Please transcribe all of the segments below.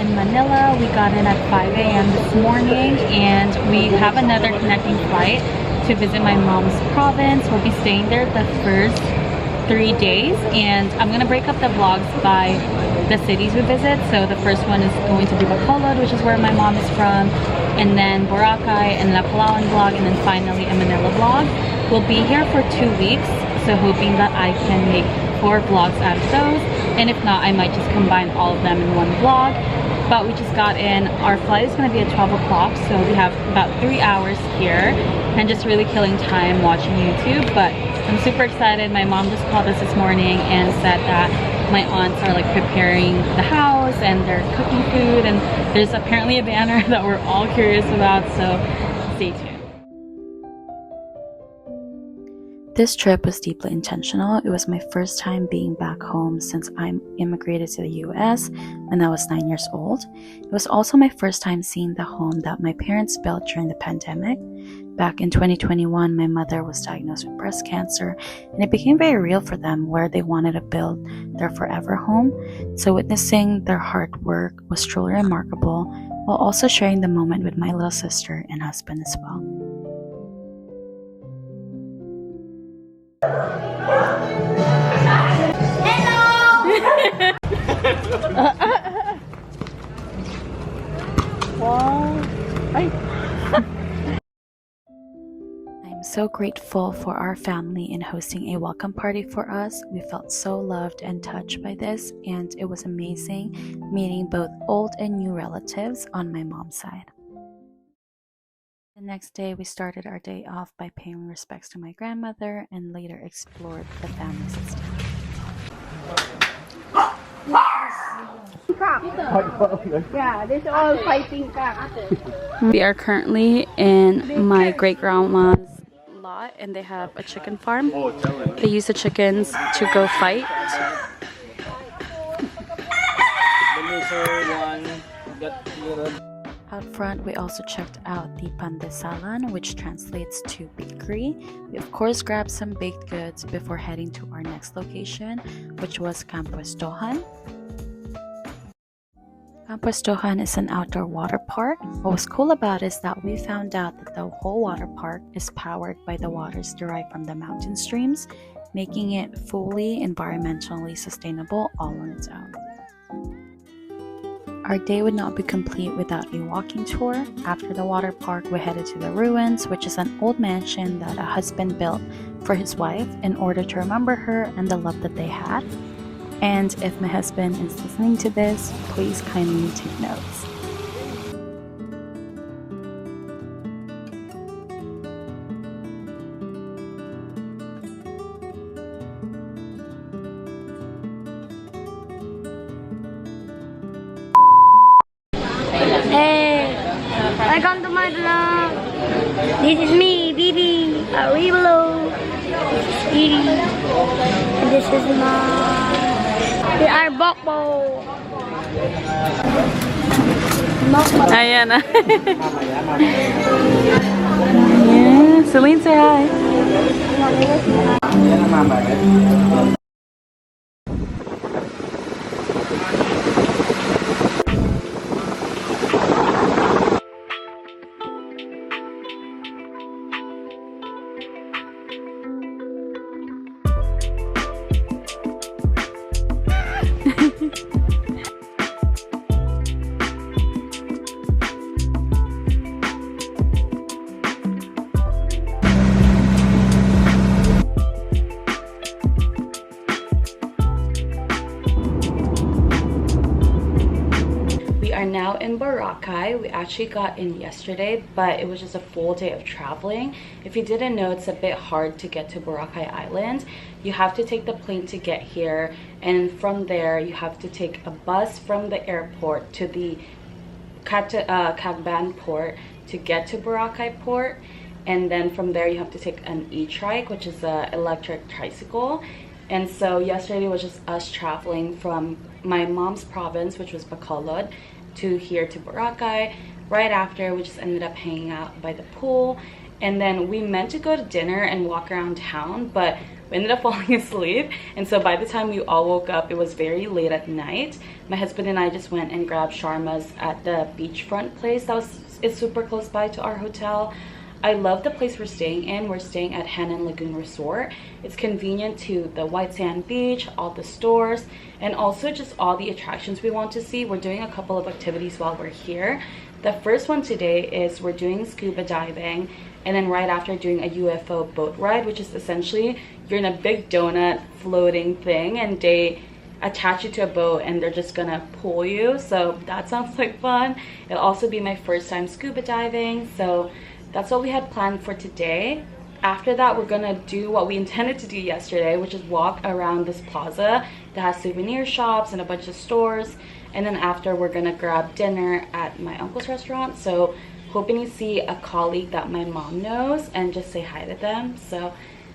in Manila. We got in at 5 a.m. this morning and we have another connecting flight to visit my mom's province. We'll be staying there the first 3 days, and I'm gonna break up the vlogs by the cities we visit. So the first one is going to be Bacolod, which is where my mom is from, and then Boracay and La Palawan vlog, and then finally a Manila vlog. We'll be here for 2 weeks, so hoping that I can make 4 vlogs out of those, and if not, I might just combine all of them in one vlog. But we just got in. Our flight is going to be at 12 o'clock, so we have about 3 hours here and just really killing time watching YouTube. But I'm super excited. My mom just called us this morning and said that my aunts are like preparing the house and they're cooking food, and there's apparently a banner that we're all curious about, so stay tuned. This trip was deeply intentional. It was my first time being back home since I immigrated to the US when I was 9 years old. It was also my first time seeing the home that my parents built during the pandemic. Back in 2021, my mother was diagnosed with breast cancer, and it became very real for them where they wanted to build their forever home. So witnessing their hard work was truly remarkable, while also sharing the moment with my little sister and husband as well. Wow. I'm so grateful for our family in hosting a welcome party for us. We felt so loved and touched by this, and it was amazing meeting both old and new relatives on my mom's side. The next day, we started our day off by paying respects to my grandmother and later explored the family system. Yeah, this all fighting cock. We are currently in my great-grandma's lot, and they have a chicken farm. They use the chickens to go fight. Out front, we also checked out the Pandesalan, which translates to bakery. We of course grabbed some baked goods before heading to our next location, which was Campo Estohan. Campo Estohan is an outdoor water park. What was cool about it is that we found out that the whole water park is powered by the waters derived from the mountain streams, making it fully environmentally sustainable all on its own. Our day would not be complete without a walking tour. After the water park, we headed to the ruins, which is an old mansion that a husband built for his wife in order to remember her and the love that they had. And if my husband is listening to this, please kindly take notes. Hey, welcome to my vlog. This is me, Bibi, Arrivalo. This is and this is we are Bokbo. Ayan na. Yeah, Celine, say hi. Now in Boracay. We actually got in yesterday, but it was just a full day of traveling. If you didn't know, it's a bit hard to get to Boracay Island. You have to take the plane to get here, and from there you have to take a bus from the airport to the Caticlan port to get to Boracay port, and then from there you have to take an e-trike, which is an electric tricycle. And so yesterday was just us traveling from my mom's province, which was Bacolod, to here to Boracay. Right after, we just ended up hanging out by the pool, and then we meant to go to dinner and walk around town, but we ended up falling asleep, and so by the time we all woke up, it was very late at night. My husband and I just went and grabbed shawarmas at the beachfront place it's super close by to our hotel. I love the place we're staying in. We're staying at Lagoon Resort. It's convenient to the white sand beach, all the stores, and also just all the attractions we want to see. We're doing a couple of activities while we're here. The first one today is we're doing scuba diving, and then right after doing a UFO boat ride, which is essentially you're in a big donut floating thing and they attach you to a boat and they're just gonna pull you. So that sounds like fun. It'll also be my first time scuba diving, so that's what we had planned for today. After that, we're gonna do what we intended to do yesterday, which is walk around this plaza that has souvenir shops and a bunch of stores. And then after, we're gonna grab dinner at my uncle's restaurant. So hoping to see a colleague that my mom knows and just say hi to them. So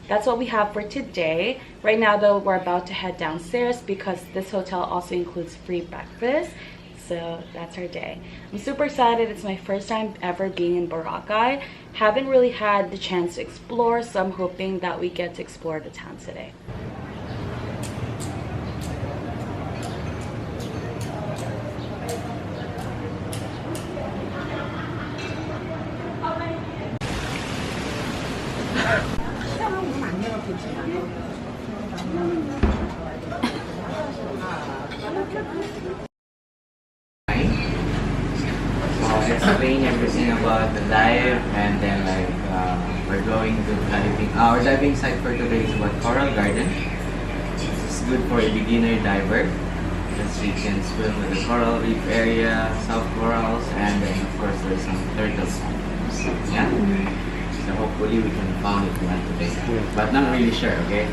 that's what we have for today. Right now though, we're about to head downstairs because this hotel also includes free breakfast. So that's our day. I'm super excited. It's my first time ever being in Boracay. Haven't really had the chance to explore, so I'm hoping that we get to explore the town today. Explain everything about the dive, and then we're going to diving. Our diving site for today is about Coral Garden. This is good for a beginner diver because you can swim with the coral reef area, soft corals, and then of course there's some turtles. Yeah. So hopefully we can find it one today, but not really sure. Okay.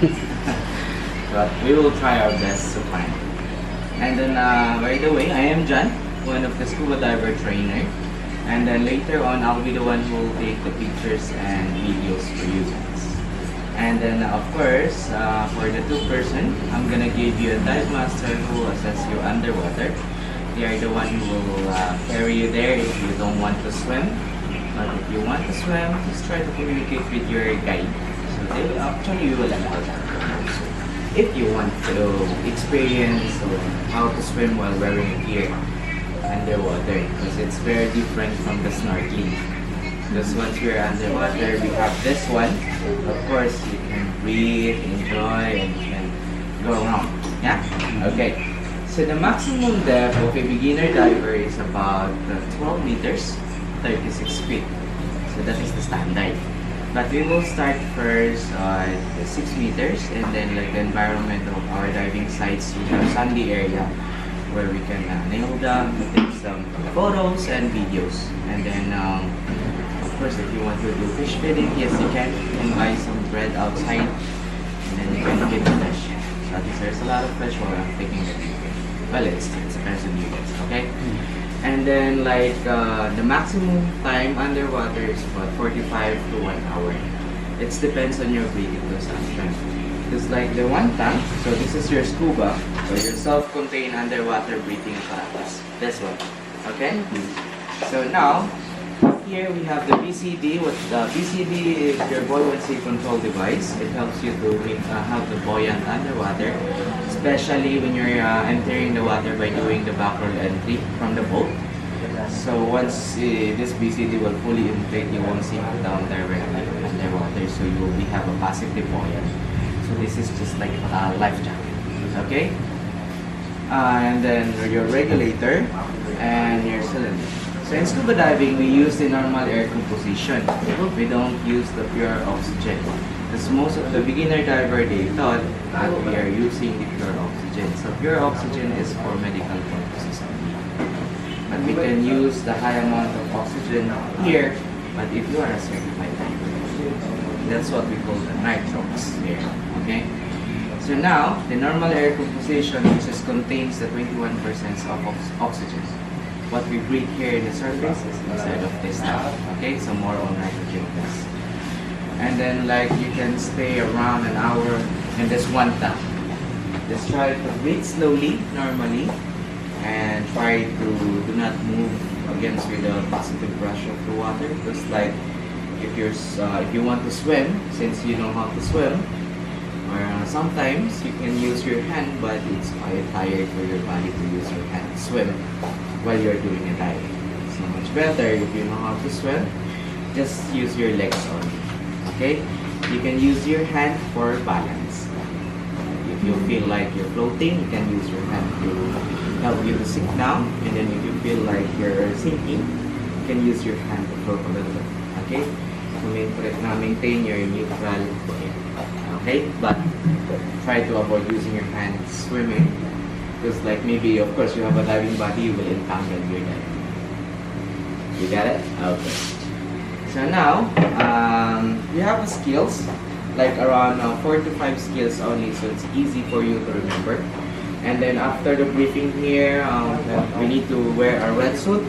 But we will try our best to find it. And then by the way, I am John, one of the scuba diver trainer. And then later on, I'll be the one who will take the pictures and videos for you guys. And then of course, for the two-person, I'm gonna give you a dive master who will assess you underwater. They are the one who will carry you there if you don't want to swim. But if you want to swim, just try to communicate with your guide. So they will actually you will allow that. If you want to experience how to swim while wearing gear underwater, because it's very different from the snorkeling. Because once we're underwater, we have this one. Of course, you can breathe, enjoy, and you can go around. Yeah? Okay. So the maximum depth of a beginner diver is about 12 meters, 36 feet. So that is the standard. But we will start first at 6 meters, and then like the environment of our diving sites, we have sandy area where we can nail down, take some photos and videos. And then, of course, if you want to do fish feeding, yes you can. You can buy some bread outside, and then you can give the fish. So there's a lot of fish while I'm taking the video. Well, it depends on you guys, okay? And then like the maximum time underwater is about 45 to 1 hour. It depends on your breathing consumption. It's like the one tank, so this is your scuba, so your self-contained underwater breathing apparatus. This one, okay? So now, here we have the BCD. What the BCD is your buoyancy control device. It helps you to have the buoyant underwater, especially when you're entering the water by doing the backward entry from the boat. So once this BCD will fully inflate, you won't sink down directly underwater, so you will have a passive buoyant. So this is just like a life jacket, okay? And then your regulator and your cylinder. So in scuba diving, we use the normal air composition. We don't use the pure oxygen. Because most of the beginner diver, they thought that we are using the pure oxygen. So pure oxygen is for medical purposes only. But we can use the high amount of oxygen here, but if you are a certified diver, that's what we call the nitrox here, okay? So now, the normal air composition just contains the 21% of oxygen. What we breathe here in the surface is inside of this tank, okay? So more on nitrogen gas. And then like you can stay around an hour in this one tank. Just try to breathe slowly, normally, and try to do not move against with the positive pressure of the water, because like if you want to swim, since you know how to swim, Or sometimes you can use your hand, but it's quite tired for your body to use your hand to swim while you're doing a dive. So much better if you know how to swim, just use your legs only. Okay? You can use your hand for balance. If you feel like you're floating, you can use your hand to help you to sink down. And then if you feel like you're sinking, you can use your hand to float a little bit. Okay? So maintain your neutral. Okay? But try to avoid using your hands swimming. Because like maybe, of course, you have a diving body, you will entangle your dive. You got it? Okay. So now, you have skills, like around 4 to 5 skills only, so it's easy for you to remember. And then after the briefing here, we need to wear our wetsuit.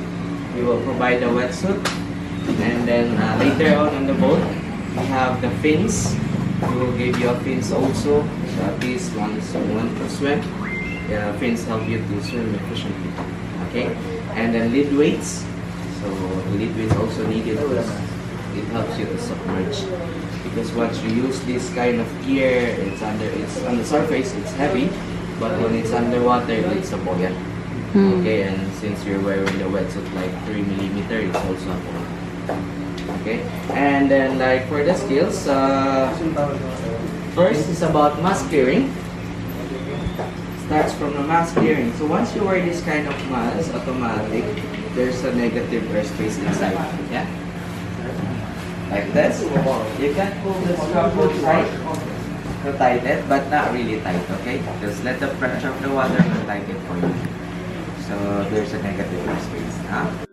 We will provide a wetsuit. And then later on the boat, we have the fins. We will give you a fins also, so at least once you want to swim, the fins help you to swim efficiently. Okay? And then lead weights. So lead weights also needed because it helps you to submerge. Because once you use this kind of gear, it's on the surface, it's heavy, but when it's underwater, it's a buoyant. Okay, and since you're wearing the wetsuit like 3mm, it's also a buoyant. Okay, and then like for the skills, first is about mask clearing. Starts from the mask clearing. So once you wear this kind of mask, automatic, there's a negative airspace inside. Yeah, like this. You can pull the strap tight to tighten it, but not really tight. Okay, just let the pressure of the water tighten it for you. So there's a negative airspace. Huh?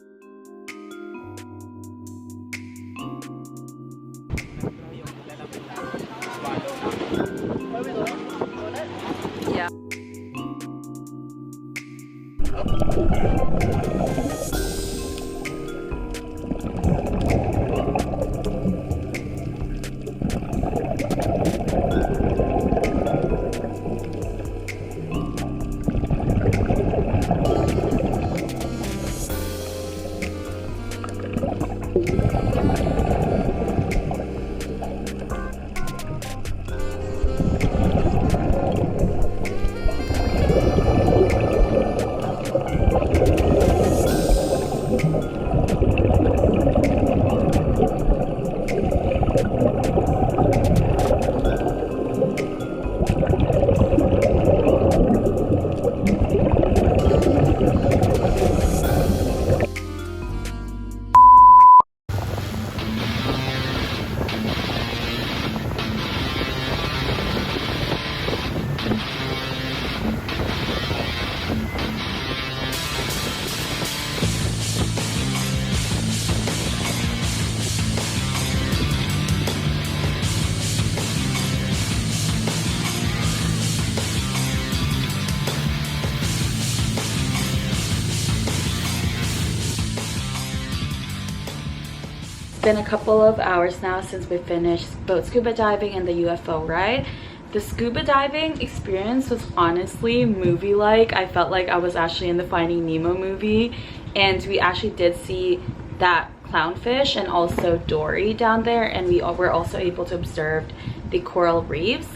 Been a couple of hours now since we finished both scuba diving and the UFO ride. The scuba diving experience was honestly movie-like. I felt like I was actually in the Finding Nemo movie, and we actually did see that clownfish and also Dory down there, and we were also able to observe the coral reefs.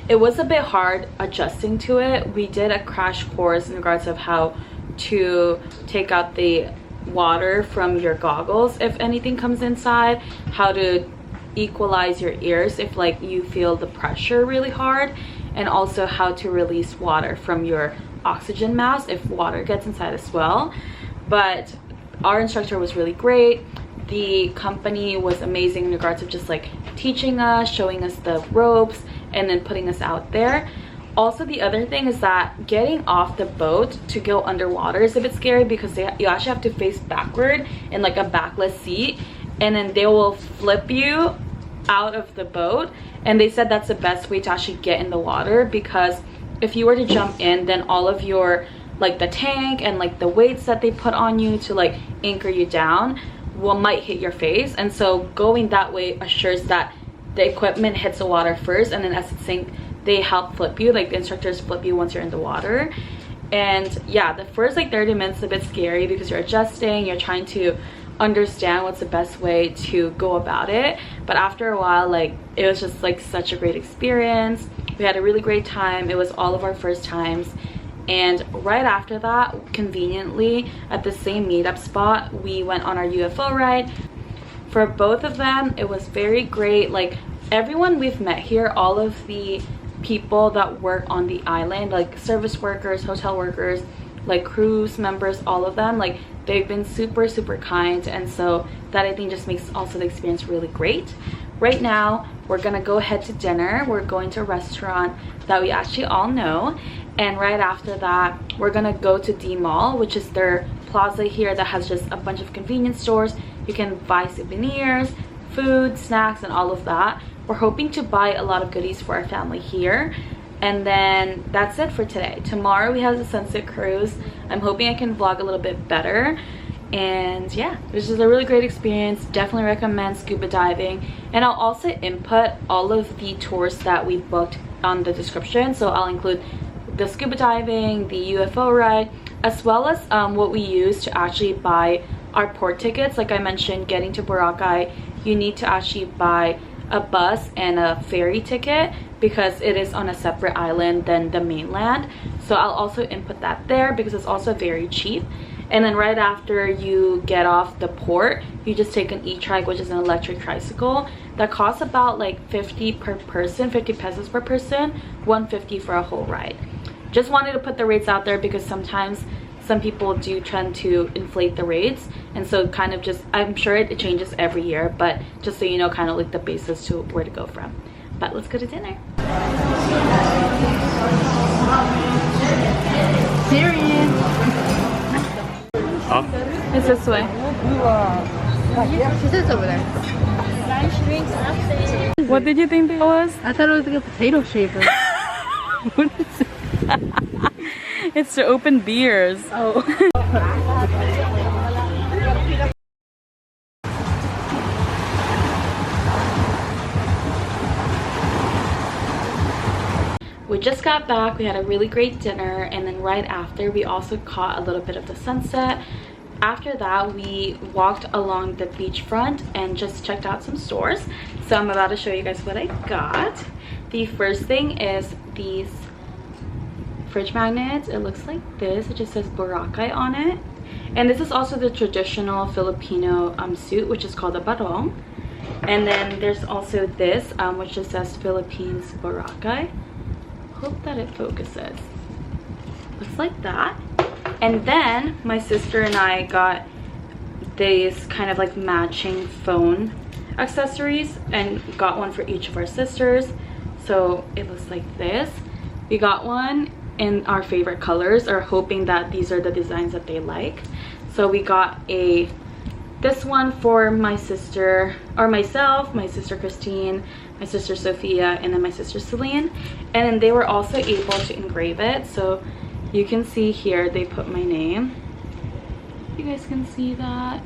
It was a bit hard adjusting to it. We did a crash course in regards of how to take out the water from your goggles if anything comes inside, how to equalize your ears if like you feel the pressure really hard, and also how to release water from your oxygen mask if water gets inside as well. But our instructor was really great. The company was amazing in regards of just like teaching us, showing us the ropes, and then putting us out there. Also, the other thing is that getting off the boat to go underwater is a bit scary because you actually have to face backward in like a backless seat, and then they will flip you out of the boat. And they said that's the best way to actually get in the water, because if you were to jump in, then all of your like the tank and like the weights that they put on you to like anchor you down might hit your face. And so going that way assures that the equipment hits the water first, and then as it sinks, they help flip you, like the instructors flip you once you're in the water. And yeah, the first like 30 minutes is a bit scary because you're adjusting, you're trying to understand what's the best way to go about it. But after a while, like, it was just like such a great experience. We had a really great time. It was all of our first times. And right after that, conveniently at the same meetup spot, we went on our UFO ride. For both of them, it was very great. Like, everyone we've met here, all of the people that work on the island, like service workers, hotel workers, like cruise members, all of them, like, they've been super kind, and so that I think just makes also the experience really great. Right now we're gonna go ahead to dinner. We're going to a restaurant that we actually all know, and right after that we're gonna go to D Mall, which is their plaza here that has just a bunch of convenience stores. You can buy souvenirs, food, snacks, and all of that. We're hoping to buy a lot of goodies for our family here. And then that's it for today. Tomorrow we have the sunset cruise. I'm hoping I can vlog a little bit better. And yeah, this is a really great experience. Definitely recommend scuba diving. And I'll also input all of the tours that we booked on the description. So I'll include the scuba diving, the UFO ride, as well as what we use to actually buy our port tickets. Like I mentioned, getting to Boracay, you need to actually buy a bus and a ferry ticket because it is on a separate island than the mainland. So I'll also input that there because it's also very cheap. And then right after you get off the port, you just take an e-trike, which is an electric tricycle that costs about like 50 per person, 50 pesos per person, 150 for a whole ride. Just wanted to put the rates out there because sometimes some people do tend to inflate the rates, and so kind of just, I'm sure it changes every year, but just so you know kind of like the basis to where to go from. But let's go to dinner. Period. Oh? It's this way. She says over there. What did you think that was? I thought it was like a potato shaper. What is it? It's to open beers. Oh. We just got back. We had a really great dinner, and then right after we also caught a little bit of the sunset. After that, we walked along the beachfront and just checked out some stores. So I'm about to show you guys what I got. The first thing is these fridge magnets. It looks like this. It just says Boracay on it, and this is also the traditional Filipino suit, which is called a barong. And then there's also this which just says Philippines Boracay. Hope that it focuses. Looks like that. And then my sister and I got these kind of like matching phone accessories and got one for each of our sisters. So it looks like this. We got one in our favorite colors, or hoping that these are the designs that they like. So we got this one for my sister, or myself, my sister Christine, my sister Sophia, and then my sister Celine. And then they were also able to engrave it, so you can see here they put my name. You guys can see that,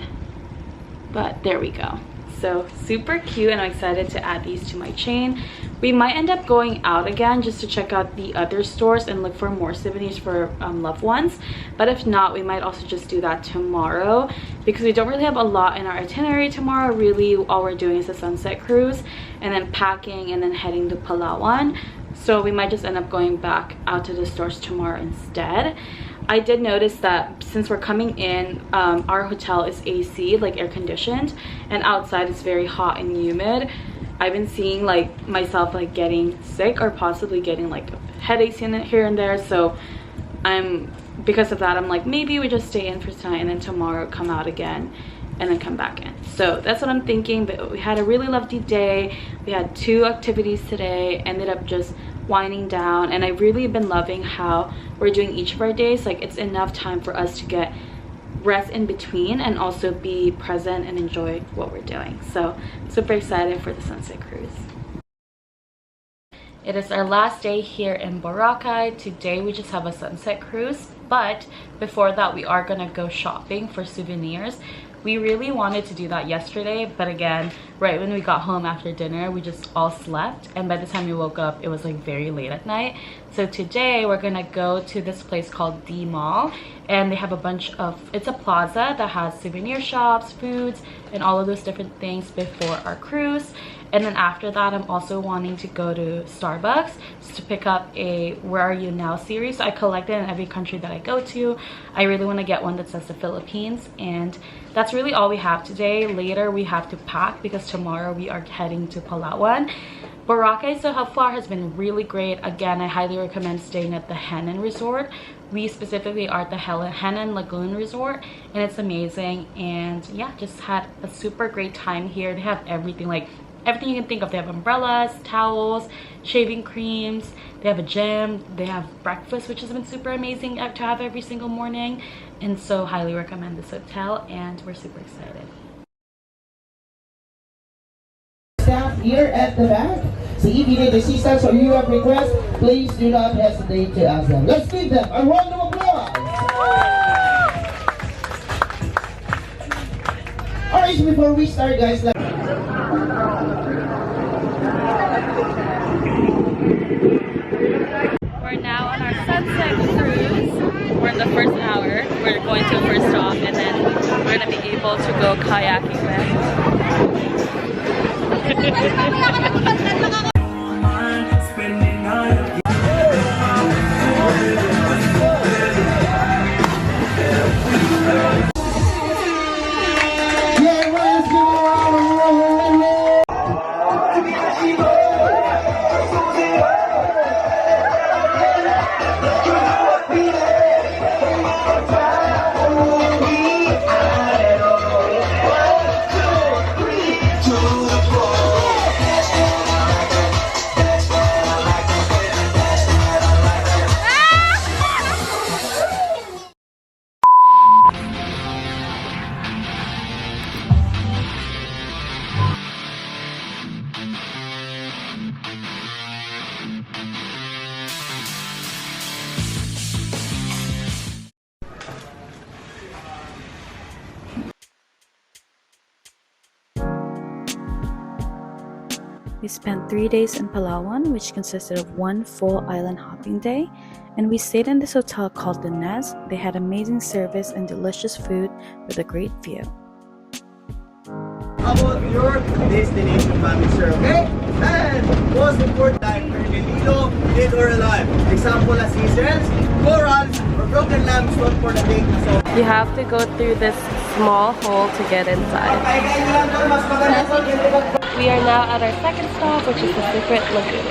but there we go. So super cute, and I'm excited to add these to my chain. We might end up going out again just to check out the other stores and look for more souvenirs for loved ones. But if not, we might also just do that tomorrow because we don't really have a lot in our itinerary tomorrow. Really, all we're doing is a sunset cruise and then packing and then heading to Palawan. So we might just end up going back out to the stores tomorrow instead. I did notice that since we're coming in, our hotel is AC, like air conditioned, and outside it's very hot and humid. I've been seeing like myself like getting sick or possibly getting like headaches in it here and there. So because of that, I'm like, maybe we just stay in for tonight and then tomorrow come out again and then come back in. So that's what I'm thinking. But we had a really lovely day. We had 2 activities today, ended up just winding down, and I've really been loving how we're doing each of our days. Like, it's enough time for us to get rest in between and also be present and enjoy what we're doing. So super excited for the sunset cruise. It is our last day here in Boracay. Today we just have a sunset cruise, but before that we are gonna go shopping for souvenirs. We really wanted to do that yesterday, but again, right when we got home after dinner, we just all slept, and by the time we woke up, it was like very late at night. So today we're gonna go to this place called D Mall, and they have a bunch of, it's a plaza that has souvenir shops, foods, and all of those different things before our cruise. And then after that, I'm also wanting to go to Starbucks to pick up a Where Are You Now series. So I collect it in every country that I go to. I really want to get one that says the Philippines, and that's really all we have today. Later we have to pack because tomorrow we are heading to Palawan. Boracay so far has been really great. Again, I highly recommend staying at the Henan Resort. We specifically are at the Henan Lagoon Resort, and it's amazing. And yeah, just had a super great time here. They have everything, like everything you can think of. They have umbrellas, towels, shaving creams, they have a gym, they have breakfast, which has been super amazing to have every single morning. And so highly recommend this hotel, and we're super excited. Staff here at the back. So if you need assistance or you have requests, please do not hesitate to ask them. Let's give them a round of applause. Alright, so before we start, guys, We're now on our sunset cruise. We're in the first hour. We're going to a first stop, and then we're going to be able to go kayaking with. We spent 3 days in Palawan, which consisted of one full island hopping day, and we stayed in this hotel called The Nest. They had amazing service and delicious food with a great view. About your destination manager, okay? And most important, like Nido, dead or alive. Example as seashells, corals, or broken limestone for the lake. So, You have to go through this small hole to get inside. We are now at our second stop, which is the secret lagoon.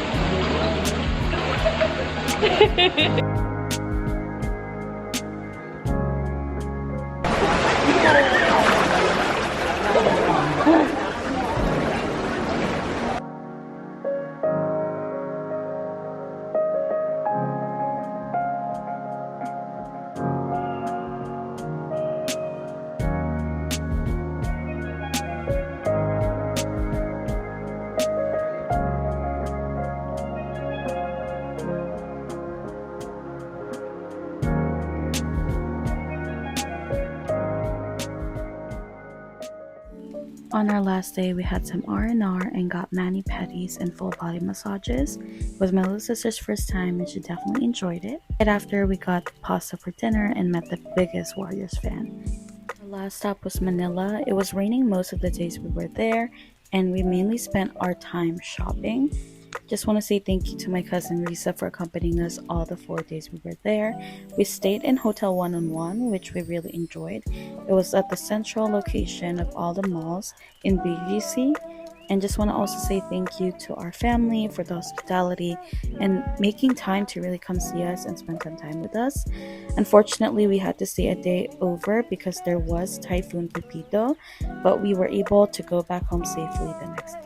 On our last day, we had some R&R and got mani-pedis and full body massages. It was my little sister's first time, and she definitely enjoyed it. Right after, we got pasta for dinner and met the biggest Warriors fan. Our last stop was Manila. It was raining most of the days we were there, and we mainly spent our time shopping. Just want to say thank you to my cousin Risa for accompanying us all the 4 days we were there. We stayed in Hotel 1-on-1, which we really enjoyed. It was at the central location of all the malls in BGC. And just want to also say thank you to our family for the hospitality and making time to really come see us and spend some time with us. Unfortunately, we had to stay a day over because there was Typhoon Pepito, but we were able to go back home safely the next day.